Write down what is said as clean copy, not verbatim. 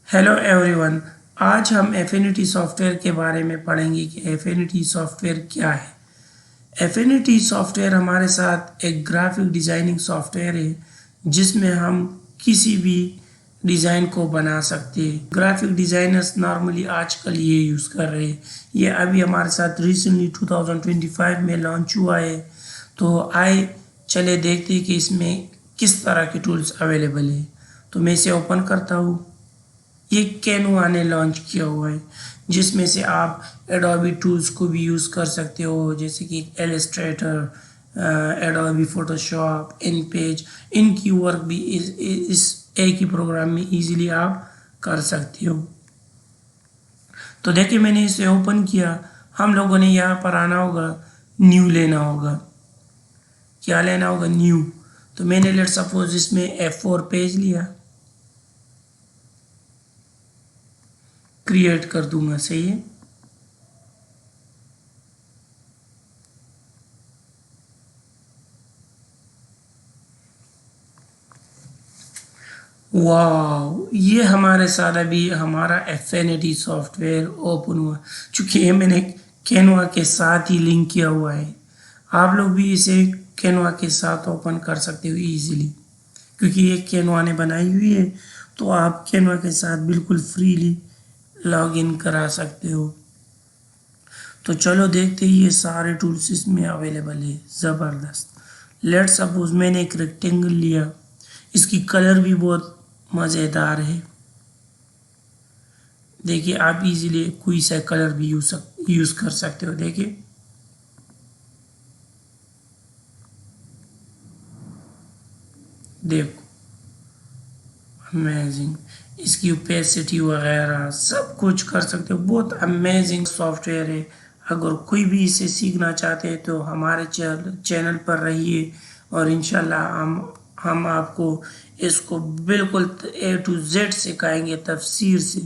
Hello everyone. आज हम affinity software के बारे में पढ़ेंगे कि एफिनिटी सॉफ्टवेयर क्या है। एफिनिटी सॉफ्टवेयर हमारे साथ एक ग्राफिक डिज़ाइनिंग सॉफ्टवेयर है जिसमें हम किसी भी डिज़ाइन को बना सकते हैं। ग्राफिक डिज़ाइनर्स नॉर्मली आजकल ये यूज़ कर रहे हैं। ये अभी हमारे साथ रिसेंटली 2025 में लॉन्च हुआ है। तो आए चले देखते हैं कि इसमें किस तरह के टूल्स अवेलेबल है। तो मैं इसे ओपन करता हूँ। ये कैनवा ने लॉन्च किया हुआ है जिसमें से आप एडोबी टूल्स को भी यूज़ कर सकते हो, जैसे कि एलिस्ट्रेटर, एडोबी फोटोशॉप, इन पेज। इनकी वर्क भी इस एक ही प्रोग्राम में इजीली आप कर सकते हो। तो देखिए मैंने इसे ओपन किया। हम लोगों ने यहाँ पर आना होगा, न्यू लेना होगा। क्या लेना होगा? न्यू। तो मैंने लेट सपोज इसमें F4 पेज लिया, क्रिएट कर दूंगा। सही है। वाह, ये हमारे साथ अभी हमारा एफिनिटी सॉफ्टवेयर ओपन हुआ। चूंकि ये मैंने कैनवा के साथ ही लिंक किया हुआ है। आप लोग भी इसे कैनवा के साथ ओपन कर सकते हो इजीली, क्योंकि ये कैनवा ने बनाई हुई है। तो आप कैनवा के साथ बिल्कुल फ्रीली लॉग इन करा सकते हो। तो चलो देखते हैं ये सारे टूल्स इसमें अवेलेबल है। ज़बरदस्त। लेट सपोज मैंने एक रेक्टेंगल लिया, इसकी कलर भी बहुत मज़ेदार है। देखिए आप इजीली कोई सा कलर भी यूज़ कर सकते हो। देखिए देखो, अमेजिंग। इसकी ओपेसिटी वगैरह सब कुछ कर सकते हो। बहुत अमेजिंग सॉफ्टवेयर है। अगर कोई भी इसे सीखना चाहते हैं तो हमारे चैनल पर रहिए और इंशाल्लाह हम आपको इसको बिल्कुल A to Z सिखाएंगे, तफसीर से।